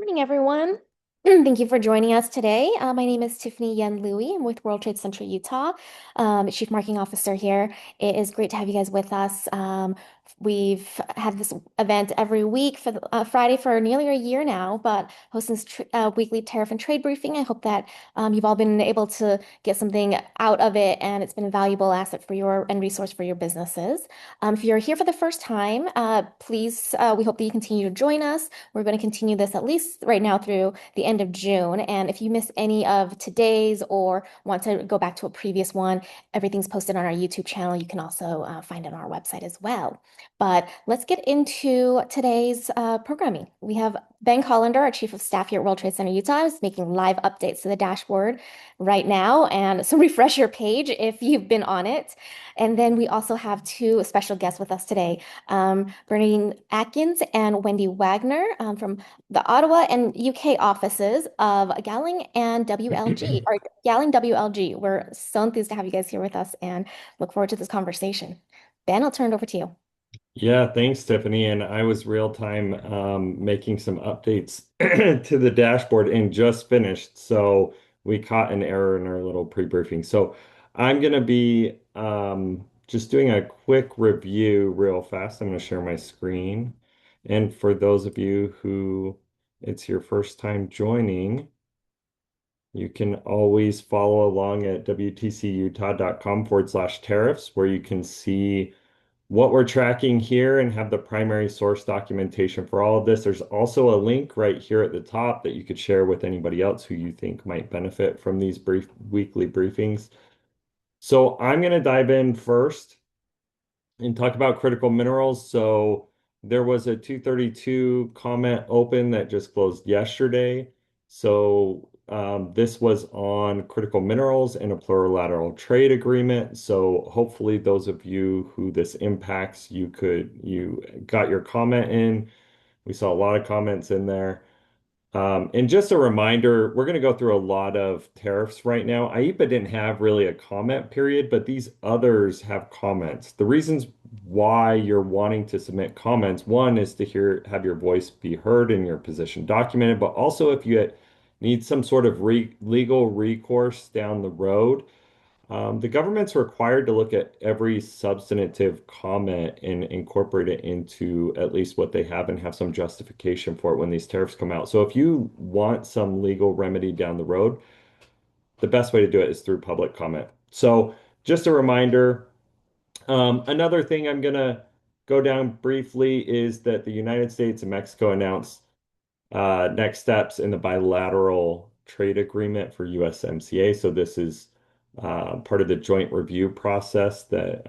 Morning, everyone. Thank you for joining us today. My name is Tiffeny Yen-Louie. I'm with World Trade Center Utah, Chief Marketing Officer here. It is great to have you guys with us. We've had this event every week for Friday for nearly a year now, but hosting this weekly tariff and trade briefing. I hope that you've all been able to get something out of it, and it's been a valuable asset for your and resource for your businesses. If you're here for the first time, please, we hope that you continue to join us. We're going to continue this at least right now through the end of June. And if you miss any of today's or want to go back to a previous one, everything's posted on our YouTube channel. You can also find it on our website as well. But let's get into today's programming. We have Ben Kolendar, our Chief of Staff here at World Trade Center Utah, is making live updates to the dashboard right now. And so refresh your page if you've been on it. And then we also have two special guests with us today, Bernardine Adkins and Wendy Wagner from the Ottawa and UK offices of Gowling and WLG, or Gowling WLG. We're so enthused to have you guys here with us and look forward to this conversation. Ben, I'll turn it over to you. Yeah, thanks, Tiffany. And I was real time making some updates to the dashboard and just finished. So we caught an error in our little pre-briefing. So I'm going to be just doing a quick review real fast. I'm going to share my screen. And for those of you who it's your first time joining, you can always follow along at wtcutah.com/tariffs, where you can see what we're tracking here and have the primary source documentation for all of this. There's also a link right here at the top that you could share with anybody else who you think might benefit from these weekly briefings. So I'm going to dive in first and talk about critical minerals. So there was a 232 comment open that just closed yesterday. So this was on critical minerals and a plurilateral trade agreement. So hopefully those of you who this impacts, you got your comment in. We saw a lot of comments in there. And just a reminder, we're going to go through a lot of tariffs right now. IEEPA didn't have really a comment period, but these others have comments. The reasons why you're wanting to submit comments, one is to have your voice be heard and your position documented, but also if you need some sort of legal recourse down the road, the government's required to look at every substantive comment and incorporate it into at least what they have and have some justification for it when these tariffs come out. So if you want some legal remedy down the road, the best way to do it is through public comment. So just a reminder, another thing I'm going to go down briefly is that the United States and Mexico announced next steps in the bilateral trade agreement for USMCA. So this is part of the joint review process that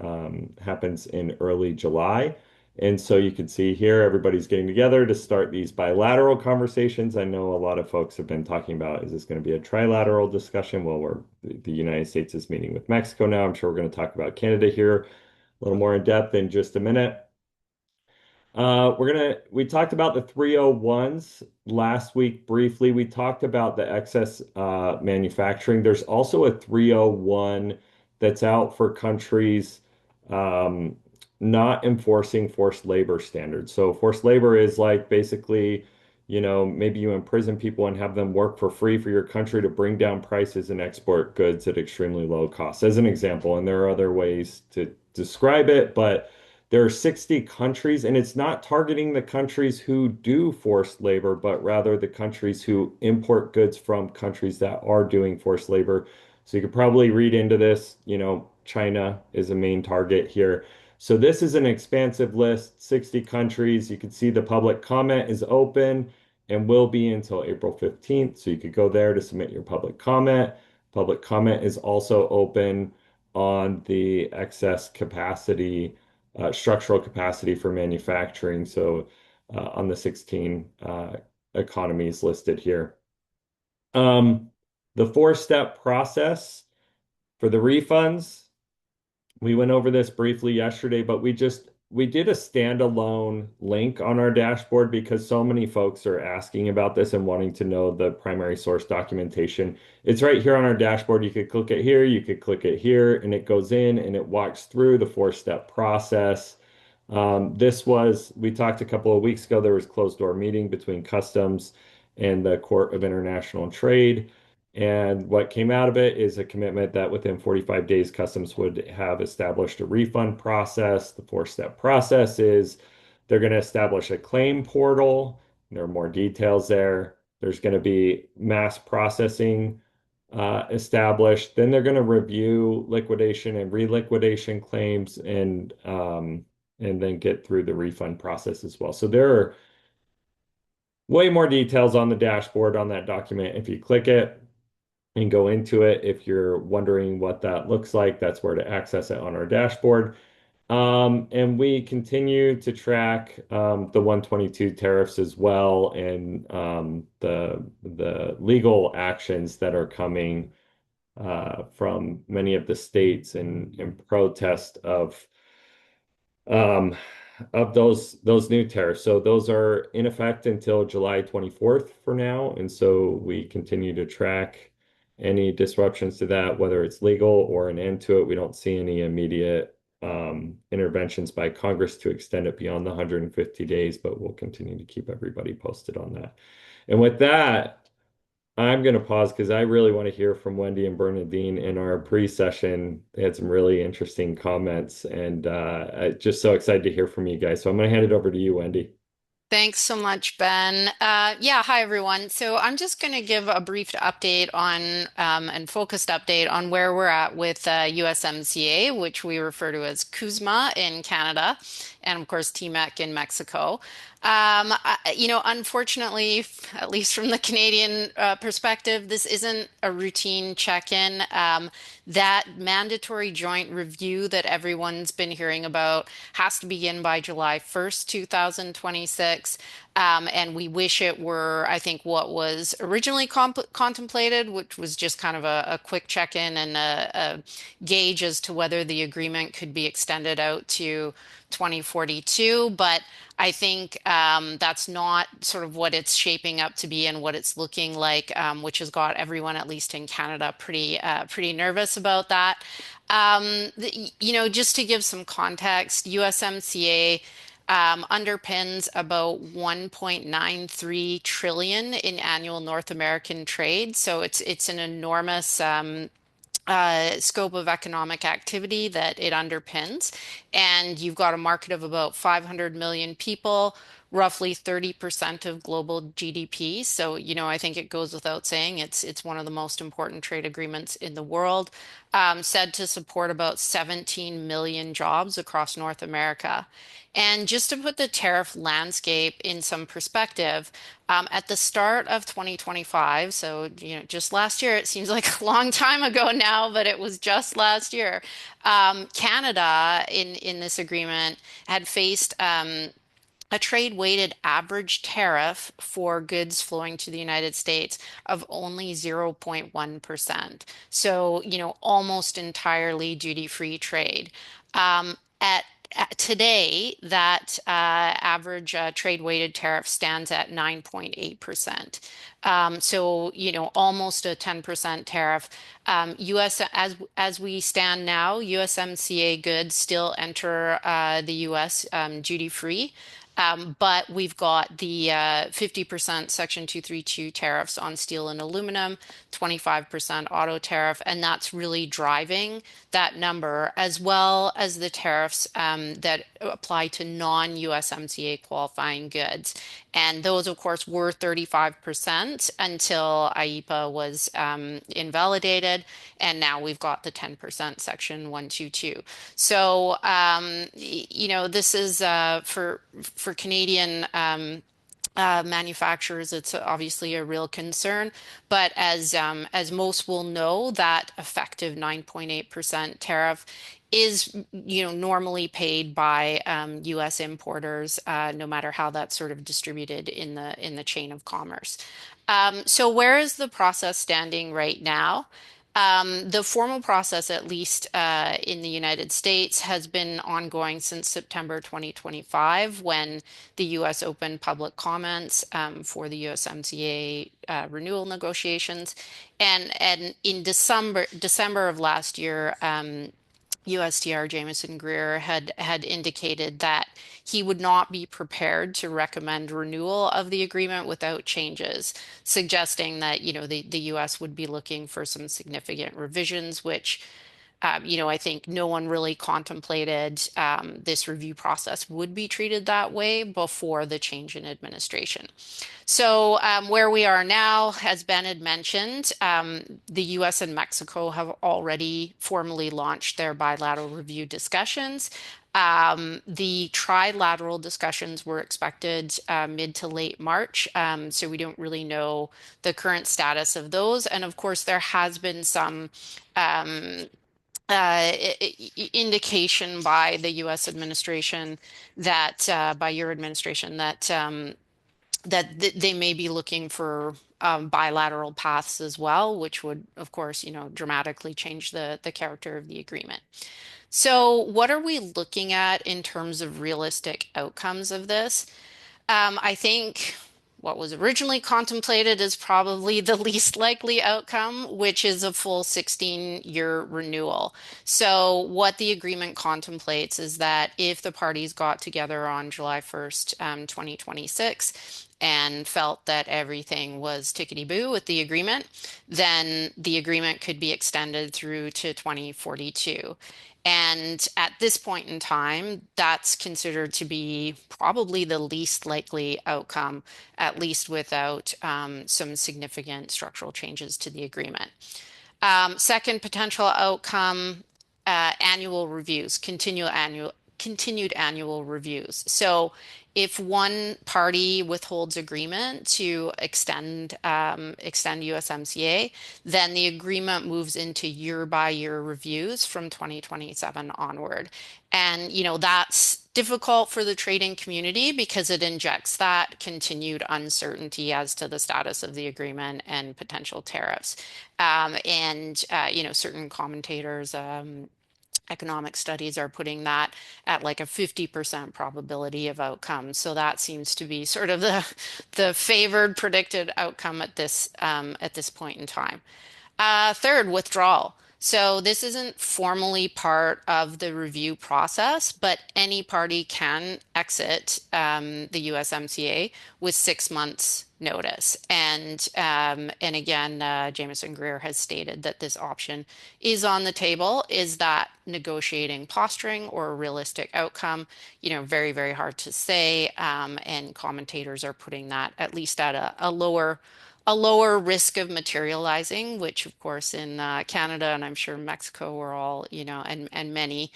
happens in early July. And so you can see here, everybody's getting together to start these bilateral conversations. I know a lot of folks have been talking about, is this going to be a trilateral discussion? Well, the United States is meeting with Mexico now. I'm sure we're going to talk about Canada here a little more in depth in just a minute. We talked about the 301s last week briefly. We talked about the excess manufacturing. There's also a 301 that's out for countries um, not enforcing forced labor standards. So forced labor is like basically, maybe you imprison people and have them work for free for your country to bring down prices and export goods at extremely low costs, as an example. And there are other ways to describe it, but there are 60 countries, and it's not targeting the countries who do forced labor, but rather the countries who import goods from countries that are doing forced labor. So you could probably read into this, China is a main target here. So this is an expansive list, 60 countries. You can see the public comment is open and will be until April 15th. So you could go there to submit your public comment. Public comment is also open on the excess capacity structural capacity for manufacturing. So on the 16 economies listed here. Um, the four-step process for the refunds, we went over this briefly yesterday, but we did a standalone link on our dashboard because so many folks are asking about this and wanting to know the primary source documentation. It's right here on our dashboard. You could click it here, you could click it here, and it goes in and it walks through the four-step process. We talked a couple of weeks ago, there was closed door meeting between customs and the Court of International Trade. And what came out of it is a commitment that within 45 days, Customs would have established a refund process. The four-step process is they're going to establish a claim portal. There are more details there. There's going to be mass processing established. Then they're going to review liquidation and reliquidation claims and then get through the refund process as well. So there are way more details on the dashboard on that document. If you click it and go into it, if you're wondering what that looks like, that's where to access it on our dashboard. And we continue to track the 122 tariffs as well and the legal actions that are coming from many of the states in protest um, of those new tariffs. So those are in effect until July 24th for now, and so we continue to track any disruptions to that, whether it's legal or an end to it. We don't see any immediate interventions by Congress to extend it beyond the 150 days, but we'll continue to keep everybody posted on that. And with that, I'm going to pause because I really want to hear from Wendy and Bernardine in our pre-session. They had some really interesting comments, and I'm just so excited to hear from you guys. So I'm going to hand it over to you, Wendy. Thanks so much, Ben. Yeah, hi everyone. So I'm just going to give a brief update on and focused update on where we're at with USMCA, which we refer to as CUSMA in Canada, and of course TMEC in Mexico. Unfortunately, at least from the Canadian perspective, this isn't a routine check-in. That mandatory joint review that everyone's been hearing about has to begin by July 1st, 2026. And we wish it were, I think, what was originally contemplated, which was just kind of a quick check-in and a gauge as to whether the agreement could be extended out to 2042. But I think that's not sort of what it's shaping up to be and what it's looking like, which has got everyone, at least in Canada, pretty nervous about that. Just to give some context, USMCA underpins about 1.93 trillion in annual North American trade. So it's an enormous scope of economic activity that it underpins. And you've got a market of about 500 million people, roughly 30% of global GDP. So, I think it goes without saying it's one of the most important trade agreements in the world, said to support about 17 million jobs across North America. And just to put the tariff landscape in some perspective, at the start of 2025, so just last year, it seems like a long time ago now, but it was just last year. Canada in this agreement had faced a trade weighted average tariff for goods flowing to the United States of only 0.1%. So, almost entirely duty-free trade. At today, that average trade weighted tariff stands at 9.8%. So, almost a 10% tariff. US as we stand now, USMCA goods still enter the US duty free. But we've got the 50% Section 232 tariffs on steel and aluminum, 25% auto tariff, and that's really driving that number, as well as the tariffs that apply to non-USMCA qualifying goods. And those, of course, were 35% until IEEPA was invalidated, and now we've got the 10% Section 122. So, this is for Canadian manufacturers, it's obviously a real concern. But as most will know, that effective 9.8% tariff is, normally paid by U.S. importers, no matter how that's sort of distributed in the chain of commerce. So where is the process standing right now? The formal process, at least in the United States, has been ongoing since September 2025, when the U.S. opened public comments for the USMCA renewal negotiations, and in December of last year. USTR Jameson Greer had indicated that he would not be prepared to recommend renewal of the agreement without changes, suggesting that, the US would be looking for some significant revisions, which I think no one really contemplated this review process would be treated that way before the change in administration. So, where we are now, as Ben had mentioned, the US and Mexico have already formally launched their bilateral review discussions. The trilateral discussions were expected mid to late March, so we don't really know the current status of those. And of course, there has been some um, indication by the U.S. administration that, by your administration, that they may be looking for bilateral paths as well, which would, of course, dramatically change the character of the agreement. So, what are we looking at in terms of realistic outcomes of this? I think what was originally contemplated is probably the least likely outcome, which is a full 16-year renewal. So, what the agreement contemplates is that if the parties got together on July 1st, 2026, and felt that everything was tickety-boo with the agreement, then the agreement could be extended through to 2042. And at this point in time, that's considered to be probably the least likely outcome, at least without some significant structural changes to the agreement. Second potential outcome, annual reviews, continued annual reviews. So if one party withholds agreement to extend USMCA, then the agreement moves into year by year reviews from 2027 onward. And, that's difficult for the trading community because it injects that continued uncertainty as to the status of the agreement and potential tariffs. Certain commentators, economic studies are putting that at like a 50% probability of outcome. So that seems to be sort of the favored predicted outcome at this point in time. Third, withdrawal. So this isn't formally part of the review process, but any party can exit the USMCA with 6 months notice. And again, Jameson Greer has stated that this option is on the table. Is that negotiating posturing or a realistic outcome? Very, very hard to say. And commentators are putting that at least at a lower risk of materializing, which of course in Canada and I'm sure Mexico we're all, and many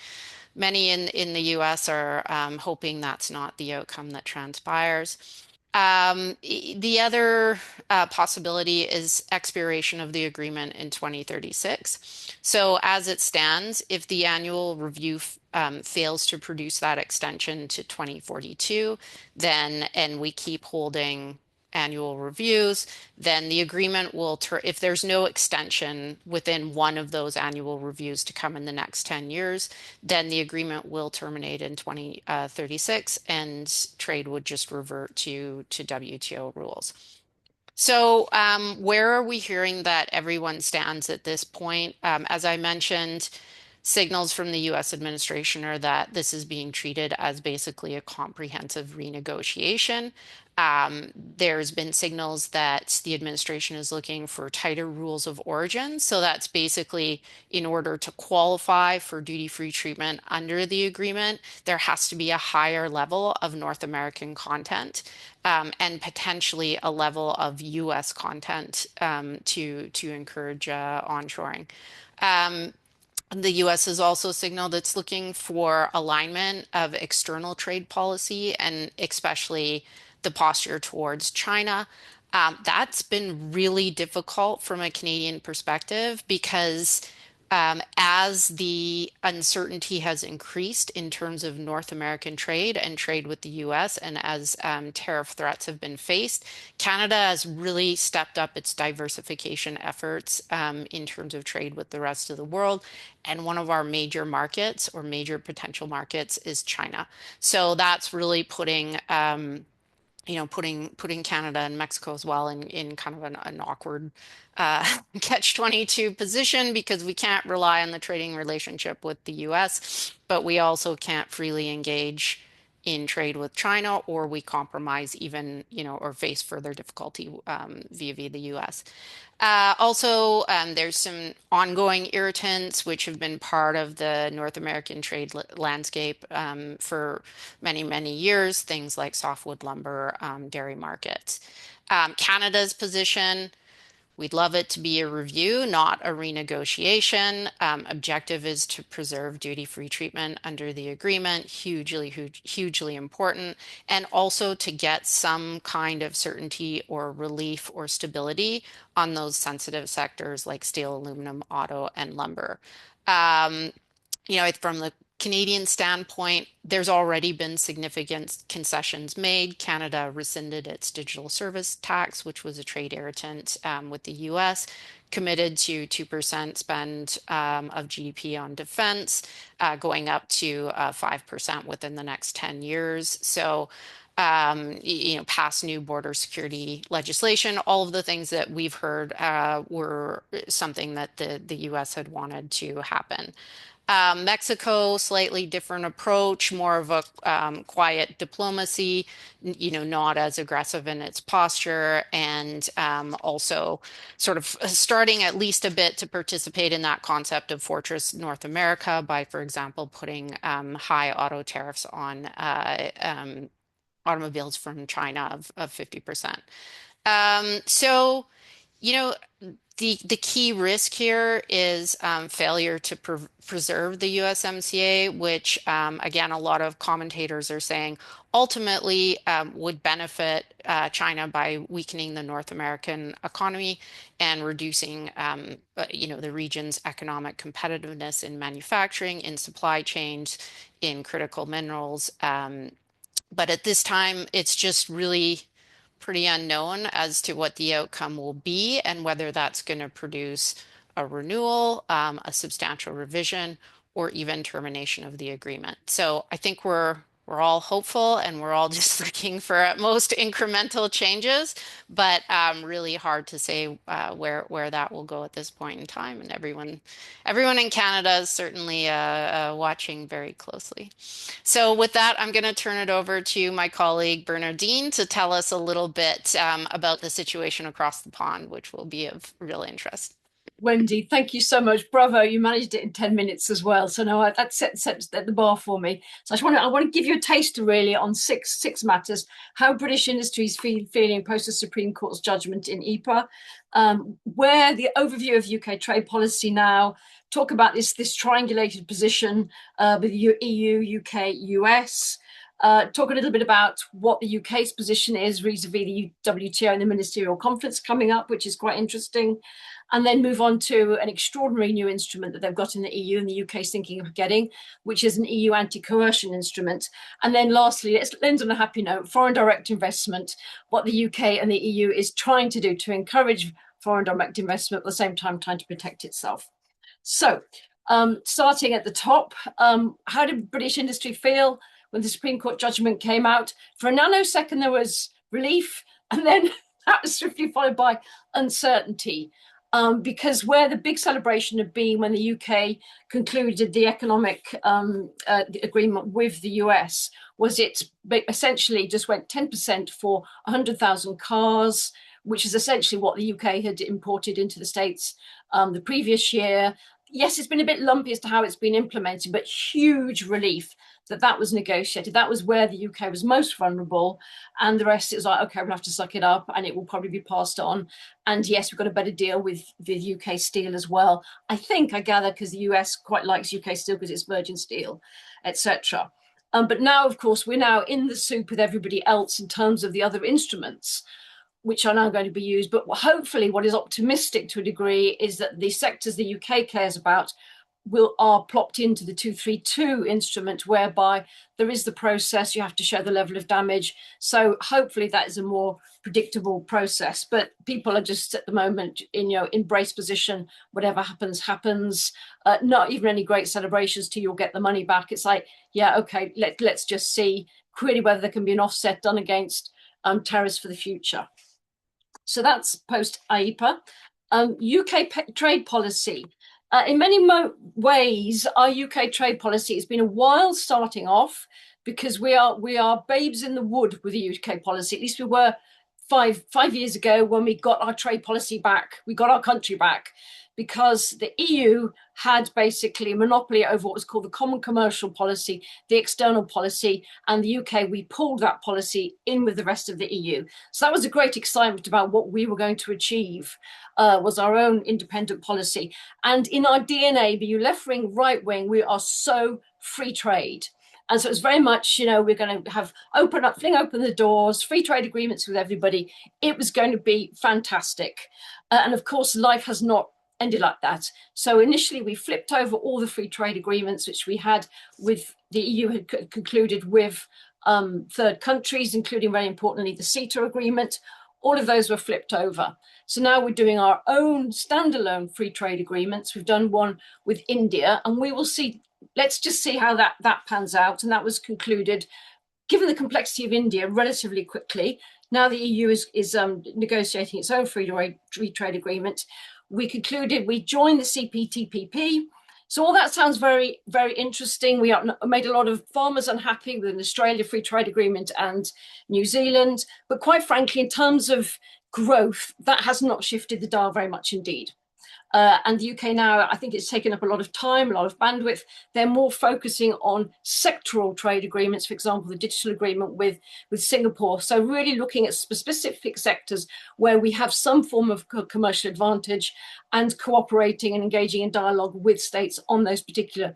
in the US are hoping that's not the outcome that transpires. The other possibility is expiration of the agreement in 2036. So as it stands, if the annual review fails to produce that extension to 2042, and we keep holding annual reviews, then the agreement will, if there's no extension within one of those annual reviews to come in the next 10 years, then the agreement will terminate in 2036 and trade would just revert to WTO rules. So, where are we hearing that everyone stands at this point? As I mentioned, signals from the US administration are that this is being treated as basically a comprehensive renegotiation. There's been signals that the administration is looking for tighter rules of origin. So that's basically in order to qualify for duty-free treatment under the agreement, there has to be a higher level of North American content. And potentially a level of US content to encourage onshoring. The US has also signaled it's looking for alignment of external trade policy and especially the posture towards China. That's been really difficult from a Canadian perspective because as the uncertainty has increased in terms of North American trade and trade with the US, and as tariff threats have been faced, Canada has really stepped up its diversification efforts in terms of trade with the rest of the world. And one of our major markets or major potential markets is China. So that's really putting putting Canada and Mexico as well in kind of an awkward catch-22 position because we can't rely on the trading relationship with the US, but we also can't freely engage in trade with China, or we compromise even, or face further difficulty via the US. Also, there's some ongoing irritants which have been part of the North American trade landscape for many, many years, things like softwood lumber, dairy markets. Canada's position, we'd love it to be a review, not a renegotiation. Objective is to preserve duty-free treatment under the agreement, hugely important, and also to get some kind of certainty or relief or stability on those sensitive sectors like steel, aluminum, auto, and lumber. Um, from the Canadian standpoint, there's already been significant concessions made. Canada rescinded its digital service tax, which was a trade irritant with the US, committed to 2% spend of GDP on defense, going up to 5% within the next 10 years. So, pass new border security legislation, all of the things that we've heard were something that the US had wanted to happen. Mexico, slightly different approach, more of a quiet diplomacy, not as aggressive in its posture, and also sort of starting at least a bit to participate in that concept of Fortress North America by, for example, putting high auto tariffs on automobiles from China of 50%. So, you know, the key risk here is failure to preserve the USMCA, which again, a lot of commentators are saying ultimately would benefit China by weakening the North American economy and reducing, the region's economic competitiveness in manufacturing, in supply chains, in critical minerals. But at this time, it's just really pretty unknown as to what the outcome will be and whether that's going to produce a renewal, a substantial revision, or even termination of the agreement. So I think we're all hopeful and we're all just looking for at most incremental changes, but really hard to say where that will go at this point in time. And everyone in Canada is certainly watching very closely. So with that, I'm going to turn it over to my colleague Bernardine to tell us a little bit about the situation across the pond, which will be of real interest. Wendy, thank you so much. Bravo, you managed it in 10 minutes as well. So no, that sets the bar for me. So I want to give you a taster really on six matters. How British industries feeling post the Supreme Court's judgment in EPA, where the overview of UK trade policy now, talk about this triangulated position with EU, UK, US. Talk a little bit about what the UK's position is vis-a-vis the WTO and the ministerial conference coming up, which is quite interesting, and then move on to an extraordinary new instrument that they've got in the EU and the UK is thinking of getting, which is an EU anti-coercion instrument. And then lastly, let's end on a happy note, foreign direct investment, what the UK and the EU is trying to do to encourage foreign direct investment at the same time trying to protect itself. So starting at the top, how did British industry feel when the Supreme Court judgment came out? For a nanosecond, there was relief, and then that was swiftly followed by uncertainty. Because where the big celebration had been when the UK concluded the economic agreement with the US was it essentially just went 10% for 100,000 cars, which is essentially what the UK had imported into the States the previous year. Yes, it's been a bit lumpy as to how it's been implemented, but huge relief that was negotiated. That was where the UK was most vulnerable. And the rest, it was like, okay, we'll have to suck it up and it will probably be passed on. And yes, we've got a better deal with the UK steel as well. I gather, because the US quite likes UK steel because it's virgin steel, etc. But now, of course, we're now in the soup with everybody else in terms of the other instruments, which are now going to be used. But hopefully what is optimistic to a degree is that the sectors the UK cares about are plopped into the 232 instrument, whereby there is the process, you have to show the level of damage. So hopefully that is a more predictable process. But people are just at the moment in brace position, whatever happens, happens. Not even any great celebrations till you'll get the money back. It's like, yeah, okay, let's just see really whether there can be an offset done against tariffs for the future. So that's post IEPA. UK trade policy. In many ways, our UK trade policy has been a while starting off, because we are babes in the wood with the UK policy. At least we were five years ago when we got our trade policy back. We got our country back because the EU had basically a monopoly over what was called the common commercial policy, the external policy, and the UK, we pulled that policy in with the rest of the EU. So that was a great excitement about what we were going to achieve, was our own independent policy. And in our DNA, be you left wing, right wing, we are so free trade. And so it's very much, we're going to have fling open the doors, free trade agreements with everybody. It was going to be fantastic. And of course, life has not ended like that. So initially we flipped over all the free trade agreements which we had with the EU had concluded with third countries, including very importantly the CETA agreement. All of those were flipped over. So now we're doing our own standalone free trade agreements. We've done one with India, and we will see. Let's just see how that pans out. And that was concluded, given the complexity of India, relatively quickly. Now the EU is negotiating its own free trade agreement. We joined the CPTPP. So all that sounds very, very interesting. We made a lot of farmers unhappy with an Australia free trade agreement and New Zealand. But quite frankly, in terms of growth, that has not shifted the dial very much indeed. And the UK now, I think it's taken up a lot of time, a lot of bandwidth. They're more focusing on sectoral trade agreements, for example, the digital agreement with Singapore. So really looking at specific sectors where we have some form of commercial advantage and cooperating and engaging in dialogue with states on those particular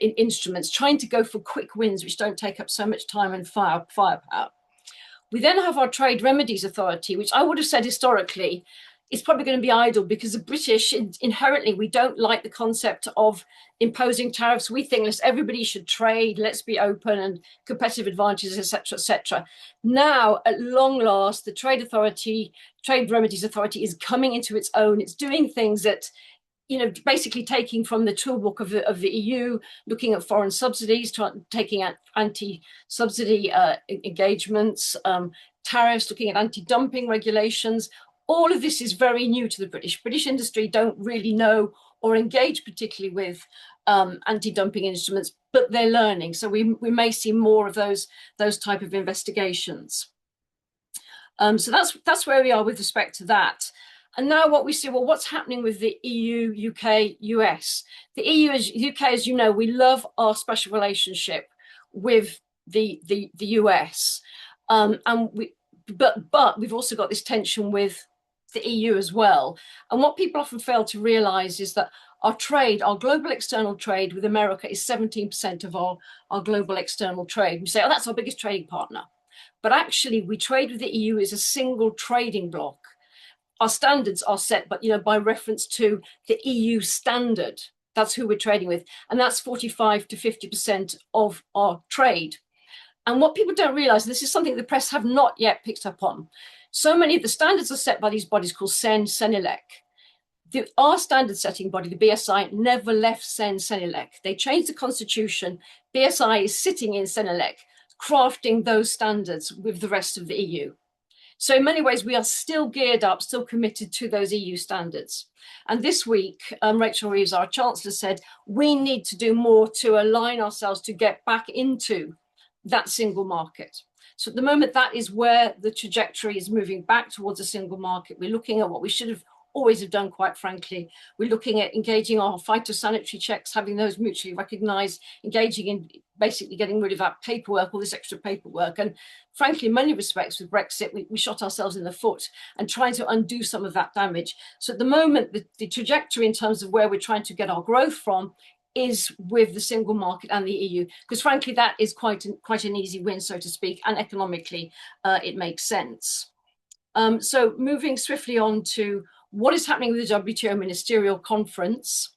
instruments, trying to go for quick wins, which don't take up so much time and firepower. We then have our Trade Remedies Authority, which I would have said historically is probably going to be idle, because the British inherently, we don't like the concept of imposing tariffs. We think everybody should trade, let's be open, and competitive advantages, etc., etc. Now, at long last, the Trade Remedies Authority is coming into its own. It's doing things that, basically taking from the toolbook of the EU, looking at foreign subsidies, taking out anti-subsidy engagements, tariffs, looking at anti-dumping regulations. All of this is very new to the British industry don't really know or engage particularly with anti-dumping instruments, but they're learning. So we may see more of those type of investigations. So that's where we are with respect to that. And now what we see, well, what's happening with the EU, UK, US? The UK, as you know, we love our special relationship with the US. But we've also got this tension with the EU as well. And what people often fail to realize is that our global external trade with America is 17% of our global external trade. We say, oh, that's our biggest trading partner. But actually, we trade with the EU as a single trading bloc. Our standards are set, but by reference to the EU standard. That's who we're trading with. And that's 45 to 50% of our trade. And what people don't realize, this is something the press have not yet picked up on. So many of the standards are set by these bodies called CEN-CENELEC. Our standard setting body, the BSI, never left CEN-CENELEC. They changed the constitution. BSI is sitting in CENELEC, crafting those standards with the rest of the EU. So in many ways, we are still geared up, still committed to those EU standards. And this week, Rachel Reeves, our Chancellor, said, we need to do more to align ourselves to get back into that single market. So at the moment, that is where the trajectory is moving back towards a single market. We're looking at what we should have always have done, quite frankly. We're looking at engaging our phytosanitary checks, having those mutually recognized, engaging in basically getting rid of that paperwork, all this extra paperwork. And frankly, in many respects with Brexit, we shot ourselves in the foot and trying to undo some of that damage. So at the moment, the trajectory in terms of where we're trying to get our growth from is with the single market and the EU, because frankly, that is quite an easy win, so to speak, and economically, it makes sense. So moving swiftly on to what is happening with the WTO Ministerial Conference.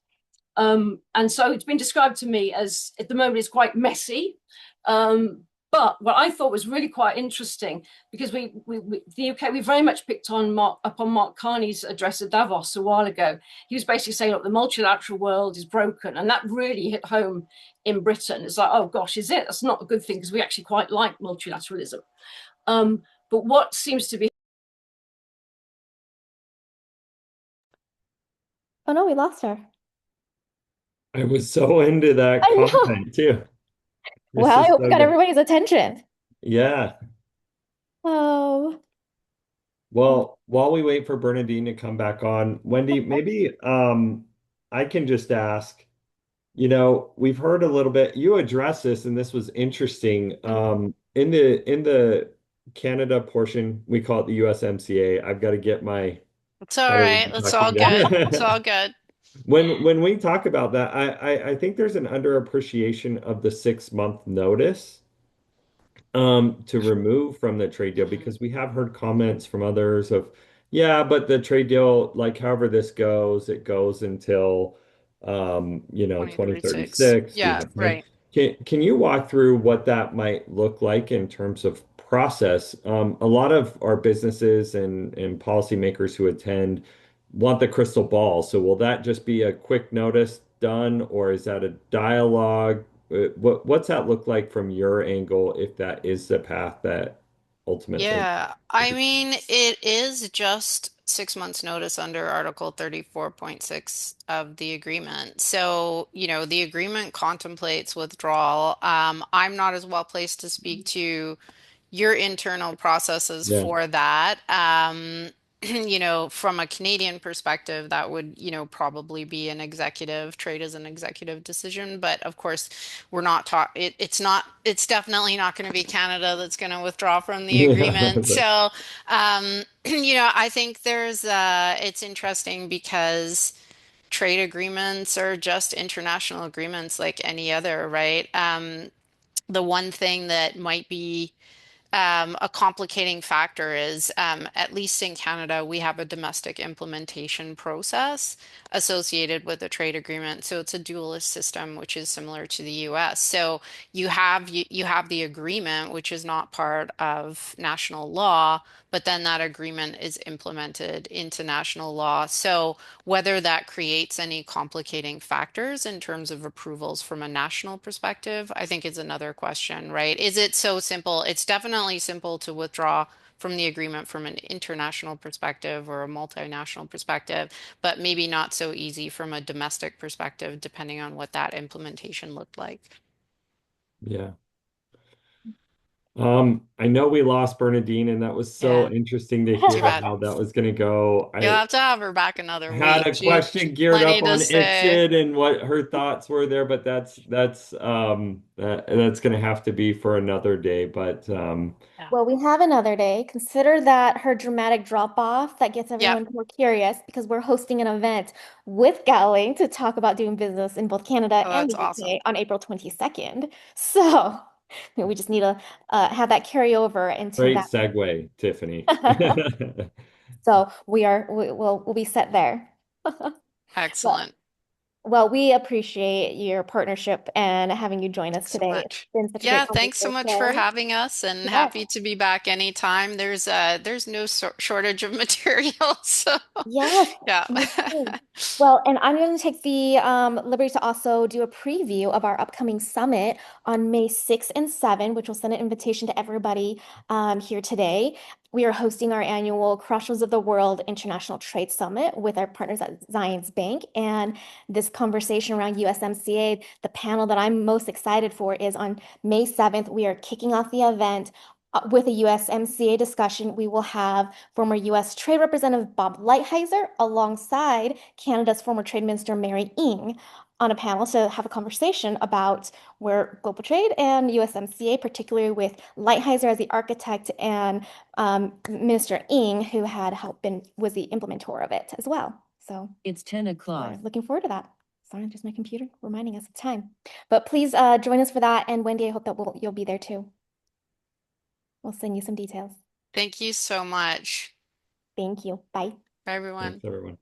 And so it's been described to me as, at the moment, it's quite messy. But what I thought was really quite interesting, because the UK, we very much picked on upon Mark Carney's address at Davos a while ago. He was basically saying, look, the multilateral world is broken. And that really hit home in Britain. It's like, oh gosh, is it? That's not a good thing, because we actually quite like multilateralism. But what seems to be Oh no, we lost her. I was so into that I know. content too. This Well, I is hope we so got good. everybody's attention. Yeah. Oh, Well, while we wait for Bernadine to come back on, Wendy, maybe I can just ask, we've heard a little bit, you addressed this and this was interesting. In the Canada portion, we call it the USMCA. I've got to get my It's all right. priority It's all talking good. It's down. all good. When we talk about that, I think there's an underappreciation of the 6 month notice to remove from the trade deal Mhm. because we have heard comments from others of, yeah, but the trade deal, like however this goes, it goes until 2036. 2036. We Yeah, have time. right. Can you walk through what that might look like in terms of process? A lot of our businesses and policymakers who attend want the crystal ball. So will that just be a quick notice done, or is that a dialogue? What's that look like from your angle if that is the path that ultimately? Yeah, I mean, it is just 6 months notice under Article 34.6 of the agreement. So, the agreement contemplates withdrawal. I'm not as well placed to speak to your internal processes Yeah. for that. From a Canadian perspective, that would, probably be an executive trade as an executive decision. But of course, we're not it's definitely not going to be Canada that's going to withdraw from the agreement. Yeah. So, I think it's interesting because trade agreements are just international agreements like any other, right? The one thing that might be a complicating factor is, at least in Canada, we have a domestic implementation process associated with a trade agreement. So it's a dualist system, which is similar to the US. So you have the agreement, which is not part of national law, but then that agreement is implemented into national law. So whether that creates any complicating factors in terms of approvals from a national perspective, I think is another question, right? Is it so simple? It's definitely simple to withdraw from the agreement from an international perspective or a multinational perspective, but maybe not so easy from a domestic perspective, depending on what that implementation looked like. Yeah. I know we lost Bernadine, and that was so Yeah, interesting to too hear bad. how that was going to go. You'll I have to have her back another had week. a She's question geared plenty up to on say. IPSID and what her thoughts were there, but that's going to have to be for another day. But Yeah. well, we have another day. Consider that her dramatic drop off that gets Yep. everyone more curious because we're hosting an event with Gowling to talk about doing business in both Canada Oh, and that's the awesome. UK on April 22nd. So we just need to have that carry over into great that. segue, Tiffany. So we'll be set there. Well, Excellent. well, we appreciate your partnership and having you join us Thanks so today. It's much. been such a great Yeah, thanks so much for conversation. having us and Yes. happy to be back anytime. There's no shortage of material. So, Yes, yeah. me too. Well, and I'm going to take the liberty to also do a preview of our upcoming summit on May 6th and 7th, which will send an invitation to everybody here today. We are hosting our annual Crossroads of the World International Trade Summit with our partners at Zions Bank. And this conversation around USMCA, the panel that I'm most excited for is on May 7th. We are kicking off the event with a USMCA discussion. We will have former U.S. Trade Representative Bob Lighthizer alongside Canada's former Trade Minister Mary Ng on a panel to have a conversation about where global trade and USMCA, particularly with Lighthizer as the architect and Minister Ng, who had helped was the implementer of it as well. So It's 10 o'clock. we're looking forward to that. Sorry, just my computer reminding us of time. But please join us for that. And Wendy, I hope that you'll be there too. We'll send you some details. Thank you so much. Thank you. Bye. Bye, Thanks, everyone. everyone.